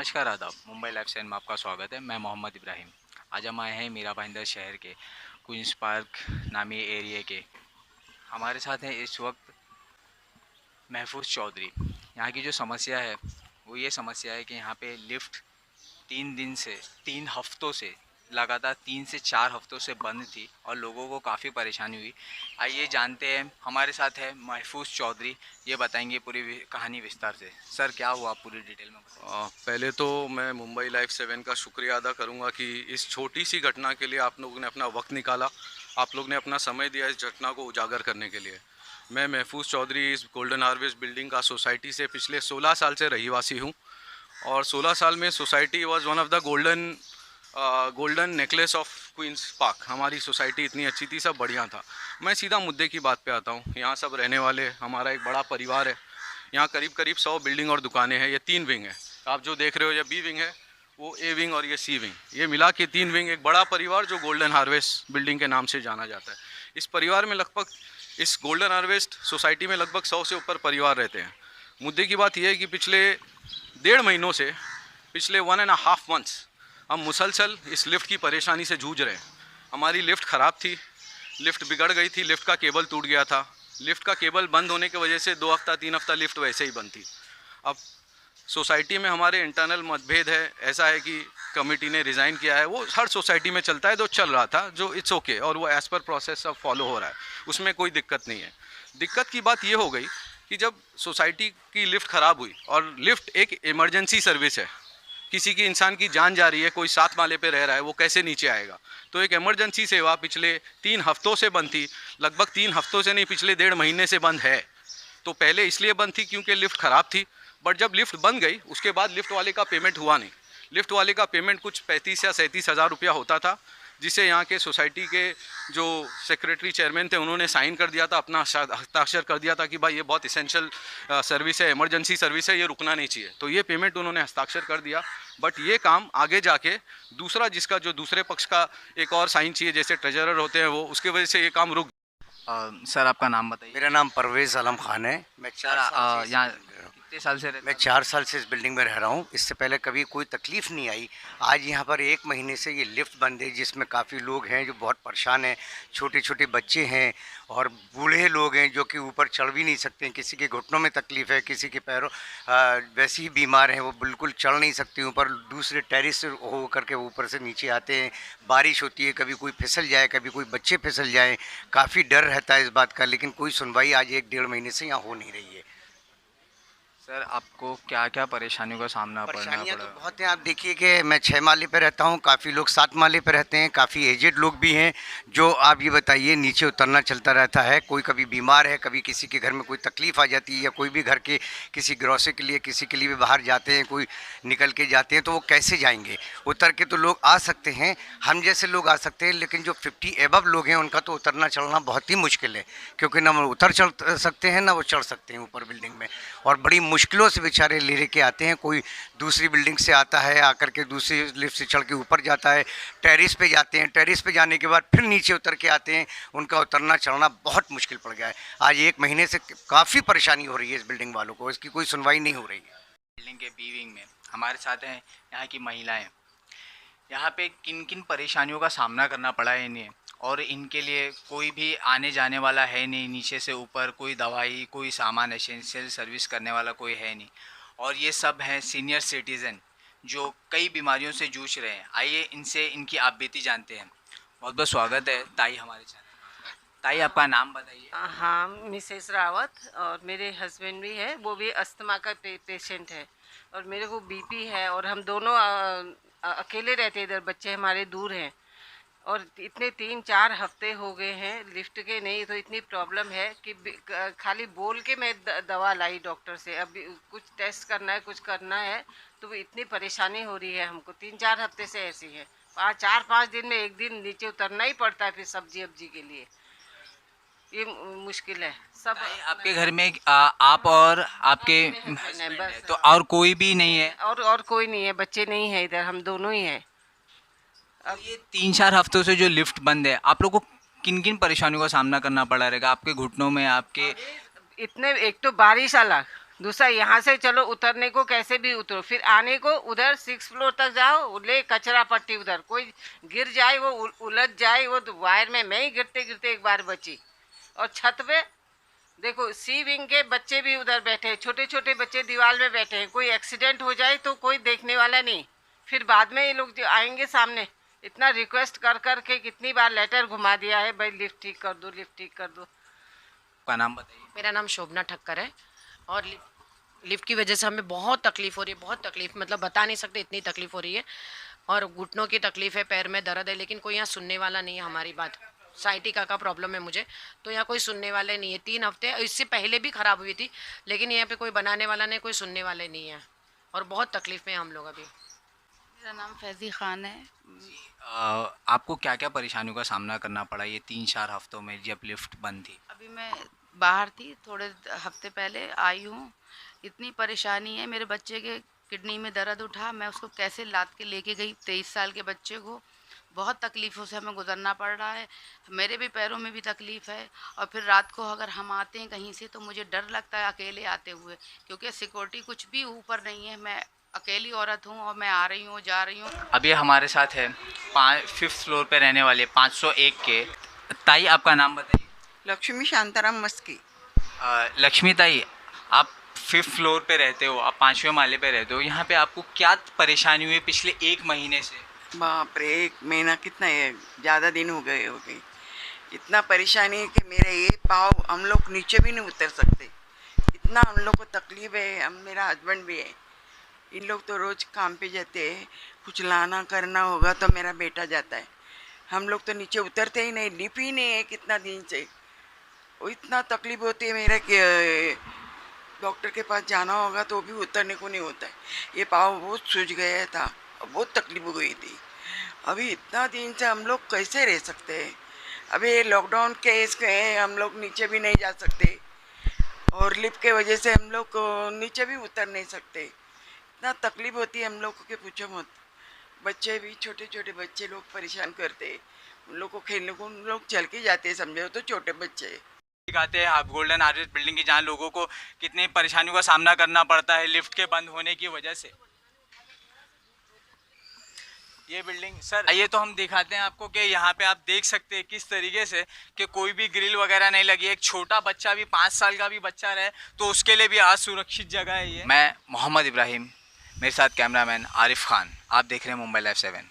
नमस्कार आदाब। मुंबई लाइफस्टाइल में आपका स्वागत है। मैं मोहम्मद इब्राहिम। आज हम आए हैं मीरा भाईंदर शहर के क्वींस पार्क नामी एरिया के। हमारे साथ हैं इस वक्त महफूज चौधरी। यहाँ की जो समस्या है वो ये समस्या है कि यहाँ पे लिफ्ट 3 दिन से 3 हफ्तों से लगातार 3 से 4 हफ्तों से बंद थी और लोगों को काफ़ी परेशानी हुई। आइए जानते हैं। हमारे साथ है महफूज चौधरी। ये बताएंगे पूरी कहानी विस्तार से। सर क्या हुआ, आप पूरी डिटेल में बताएं। पहले तो मैं मुंबई लाइफ 7 का शुक्रिया अदा करूंगा कि इस छोटी सी घटना के लिए आप लोगों ने अपना वक्त निकाला, आप लोग ने अपना समय दिया इस घटना को उजागर करने के लिए। मैं महफूज चौधरी इस गोल्डन हार्वेस्ट बिल्डिंग का सोसाइटी से पिछले 16 साल से रहीवासी हूं और 16 साल में society was one of the golden necklace of Queens Park. हमारी सोसाइटी इतनी अच्छी थी, सब बढ़िया था। मैं सीधा मुद्दे की बात पे आता हूँ। यहाँ सब रहने वाले, हमारा एक बड़ा परिवार है। यहाँ करीब करीब 100 बिल्डिंग और दुकानें हैं। ये 3 विंग है, आप जो देख रहे हो ये बी विंग है, वो ए विंग और ये सी विंग, ये मिला के 3 विंग, एक बड़ा परिवार जो गोल्डन हार्वेस्ट बिल्डिंग के नाम से जाना जाता है। इस परिवार में लगभग, इस गोल्डन हार्वेस्ट सोसाइटी में लगभग 100 से ऊपर परिवार रहते हैं। मुद्दे की बात यह है कि पिछले 1.5 महीनों से, पिछले 1.5 मंथ्स हम मुसलसल इस लिफ्ट की परेशानी से जूझ रहे हैं। हमारी लिफ्ट ख़राब थी, लिफ्ट बिगड़ गई थी, लिफ्ट का केबल टूट गया था। लिफ्ट का केबल बंद होने की वजह से 2 हफ्ता 3 हफ्ता लिफ्ट वैसे ही बंद थी। अब सोसाइटी में हमारे इंटरनल मतभेद है। ऐसा है कि कमेटी ने रिज़ाइन किया है, वो हर सोसाइटी में चलता है, जो चल रहा था, जो इट्स ओके, और वो एज़ पर प्रोसेस सब फॉलो हो रहा है, उसमें कोई दिक्कत नहीं है। दिक्कत की बात ये हो गई कि जब सोसाइटी की लिफ्ट ख़राब हुई, और लिफ्ट एक इमरजेंसी सर्विस है, किसी की इंसान की जान जा रही है, कोई 7 माले पे रह रहा है, वो कैसे नीचे आएगा। तो एक इमरजेंसी सेवा पिछले 3 हफ्तों से बंद थी। लगभग 3 हफ्तों से नहीं, पिछले 1.5 महीने से बंद है। तो पहले इसलिए बंद थी क्योंकि लिफ्ट ख़राब थी, बट जब लिफ्ट बन गई उसके बाद लिफ्ट वाले का पेमेंट हुआ नहीं। लिफ्ट वाले का पेमेंट कुछ 35 या 37 हज़ार रुपया होता था, जिसे यहाँ के सोसाइटी के जो सेक्रेटरी चेयरमैन थे उन्होंने साइन कर दिया था, अपना हस्ताक्षर कर दिया था कि भाई ये बहुत इसेंशियल सर्विस है, इमरजेंसी सर्विस है, ये रुकना नहीं चाहिए। तो ये पेमेंट उन्होंने हस्ताक्षर कर दिया। बट ये काम आगे जाके दूसरा, जिसका जो दूसरे पक्ष का एक और साइन चाहिए, जैसे ट्रेजरर होते हैं वो, उसके वजह से ये काम रुक। सर आपका नाम बताइए। मेरा नाम परवेज़ आलम खान है। मैं सर 4 साल से यहाँ कितने साल से रहते मैं हैं? 4 साल से इस बिल्डिंग में रह रहा हूँ। इससे पहले कभी कोई तकलीफ़ नहीं आई। आज यहाँ पर 1 महीने से ये लिफ्ट बंद है, जिसमें काफ़ी लोग हैं जो बहुत परेशान हैं। छोटे-छोटे बच्चे हैं और बूढ़े लोग हैं जो कि ऊपर चढ़ भी नहीं सकते हैं। किसी के घुटनों में तकलीफ़ है, किसी के पैरों वैसे ही बीमार हैं, वो बिल्कुल चढ़ नहीं सकते ऊपर। दूसरे टेरेस से हो करके ऊपर से नीचे आते हैं। बारिश होती है, कभी कोई फिसल जाए, कभी कोई बच्चे फिसल जाएँ। काफ़ी डर रहता है इस बात का, लेकिन कोई सुनवाई आज 1 डेढ़ महीने से यहाँ हो नहीं रही है। सर आपको क्या क्या परेशानियों का सामना पड़ना परेशानियाँ तो पड़ा? बहुत हैं। आप देखिए कि मैं 6 माले पे रहता हूँ, काफ़ी लोग 7 माले पे रहते हैं, काफ़ी एजेड लोग भी हैं। जो आप ये बताइए, नीचे उतरना चलता रहता है। कोई कभी बीमार है, कभी किसी के घर में कोई तकलीफ़ आ जाती है, या कोई भी घर के किसी ग्रोसरी के लिए, किसी के लिए भी बाहर जाते हैं, कोई निकल के जाते हैं, तो वो कैसे जाएंगे? उतर के तो लोग आ सकते हैं, हम जैसे लोग आ सकते हैं, लेकिन जो 50 एबव लोग हैं उनका तो उतरना चढ़ना बहुत ही मुश्किल है, क्योंकि ना वो उतर चढ़ सकते हैं, ना वो चढ़ सकते हैं ऊपर बिल्डिंग में। और बड़ी मुश्किलों से बेचारे ले के आते हैं। कोई दूसरी बिल्डिंग से आता है, आकर के दूसरी लिफ्ट से चढ़ के ऊपर जाता है, टेरेस पे जाते हैं, टेरेस पे जाने के बाद फिर नीचे उतर के आते हैं। उनका उतरना चढ़ना बहुत मुश्किल पड़ गया है। आज 1 महीने से काफ़ी परेशानी हो रही है इस बिल्डिंग वालों को, इसकी कोई सुनवाई नहीं हो रही है। बिल्डिंग के बी विंग में हमारे साथ हैं यहाँ की महिलाएं। यहाँ पे किन किन परेशानियों का सामना करना पड़ा है इन्हें, और इनके लिए कोई भी आने जाने वाला है नहीं, नीचे से ऊपर कोई दवाई, कोई सामान, एसेंशियल सर्विस करने वाला कोई है नहीं। और ये सब हैं सीनियर सिटीज़न जो कई बीमारियों से जूझ रहे हैं। आइए इनसे इनकी आप बीती जानते हैं। बहुत बहुत स्वागत है ताई हमारे चैनल में। ताई आपका नाम बताइए। हाँ, मिसेस रावत, और मेरे हस्बैंड भी है, वो भी अस्थमा का पेशेंट है, और मेरे को बीपी है, और हम दोनों अकेले रहते हैं इधर, बच्चे हमारे दूर हैं, और इतने 3-4 हफ्ते हो गए हैं लिफ्ट के नहीं। तो इतनी प्रॉब्लम है कि खाली बोल के मैं दवा लाई डॉक्टर से, अभी कुछ टेस्ट करना है, कुछ करना है, तो इतनी परेशानी हो रही है हमको। 3-4 हफ्ते से ऐसी है। 4-5 दिन में एक दिन नीचे उतरना ही पड़ता है, फिर सब्जी अब्जी के लिए। ये मुश्किल है सब। आपके घर में आप और आपके बस, तो और कोई भी नहीं है? और कोई नहीं है, बच्चे नहीं है इधर, हम दोनों ही हैं। अब ये 3-4 हफ्तों से जो लिफ्ट बंद है, आप लोग को किन किन परेशानियों का सामना करना पड़ा रहेगा? आपके घुटनों में, आपके इतने, एक तो बारिश आला, दूसरा यहाँ से चलो उतरने को कैसे भी उतरो, फिर आने को उधर 6 फ्लोर तक जाओ, ले कचरा पट्टी उधर, कोई गिर जाए वो उलझ जाए, वो तो वायर में मैं ही गिरते गिरते एक बार बची। और छत पे देखो सी विंग के बच्चे भी उधर बैठे हैं, छोटे छोटे बच्चे दीवार में बैठे हैं, कोई एक्सीडेंट हो जाए तो कोई देखने वाला नहीं। फिर बाद में ये लोग जो आएंगे सामने, इतना रिक्वेस्ट कर कर के कितनी बार लेटर घुमा दिया है, भाई लिफ्ट ठीक कर दो, लिफ्ट ठीक कर दो। आपका नाम बताइए। मेरा नाम शोभना ठक्कर है और लिफ्ट की वजह से हमें बहुत तकलीफ़ हो रही है, बहुत तकलीफ़, मतलब बता नहीं सकते इतनी तकलीफ़ हो रही है। और घुटनों की तकलीफ़ है, पैर में दर्द है, लेकिन कोई यहाँ सुनने वाला नहीं है हमारी बात। साइटिका का प्रॉब्लम है मुझे, तो यहाँ कोई सुनने वाले नहीं है। 3 हफ्ते इससे पहले भी ख़राब हुई थी, लेकिन यहाँ पे कोई बनाने वाला नहीं, कोई सुनने वाले नहीं है और बहुत तकलीफ़ में हम लोग अभी। मेरा नाम फैज़ी ख़ान है। आपको क्या क्या परेशानियों का सामना करना पड़ा ये 3-4 हफ्तों में जब लिफ्ट बंद थी? अभी मैं बाहर थी, थोड़े हफ्ते पहले आई हूँ। इतनी परेशानी है, मेरे बच्चे के किडनी में दर्द उठा, मैं उसको कैसे लाद के लेके गई, 23 साल के बच्चे को। बहुत तकलीफ़ों से हमें गुजरना पड़ रहा है, मेरे भी पैरों में भी तकलीफ़ है। और फिर रात को अगर हम आते हैं कहीं से तो मुझे डर लगता है अकेले आते हुए, क्योंकि सिक्योरिटी कुछ भी ऊपर नहीं है। मैं अकेली औरत हूँ और मैं आ रही हूँ, जा रही हूँ। अभी हमारे साथ है 5th फ्लोर पे रहने वाले 501 के ताई, आपका नाम बताइए। लक्ष्मी शांताराम मस्की। लक्ष्मी ताई, आप 5th फ्लोर पे रहते हो, आप 5वें माले पे रहते हो, यहाँ पे आपको क्या परेशानी हुई पिछले 1 महीने से? बाप रे, 1 महीना कितना है, ज़्यादा दिन हो गए। इतना परेशानी है कि मेरे ये पाँव, हम लोग नीचे भी नहीं उतर सकते, इतना हम लोग को तकलीफ़ है। हम, मेरा हस्बैंड भी है, इन लोग तो रोज़ काम पे जाते हैं, कुछ लाना करना होगा तो मेरा बेटा जाता है। हम लोग तो नीचे उतरते ही नहीं, लिप ही नहीं है कितना दिन से। वो इतना तकलीफ़ होती है मेरा कि डॉक्टर के पास जाना होगा तो भी उतरने को नहीं होता है। ये पाँव बहुत सूज गया था और बहुत तकलीफ हो गई थी। अभी इतना दिन से हम लोग कैसे रह सकते हैं? अभी ये लॉकडाउन केस के हम लोग नीचे भी नहीं जा सकते और लिफ्ट के वजह से हम लोग नीचे भी उतर नहीं सकते। इतना तकलीफ होती है हम लोग को कि पूछो मत। बच्चे भी, छोटे छोटे बच्चे लोग परेशान करते हैं, उन लोग को खेलने को, उन लोग चल के जाते हैं, समझो तो छोटे बच्चे दिखाते हैं आप गोल्डन आर्च बिल्डिंग की, जहाँ लोगों को कितनी परेशानियों का सामना करना पड़ता है लिफ्ट के बंद होने की वजह से। ये बिल्डिंग सर, आइए तो हम दिखाते हैं आपको कि यहाँ पे आप देख सकते हैं किस तरीके से कि कोई भी ग्रिल वगैरह नहीं लगी है। एक छोटा बच्चा भी, 5 साल का भी बच्चा रहे तो उसके लिए भी असुरक्षित जगह है ये। मैं मोहम्मद इब्राहिम, मेरे साथ कैमरामैन आरिफ खान, आप देख रहे हैं मुंबई लाइव 7।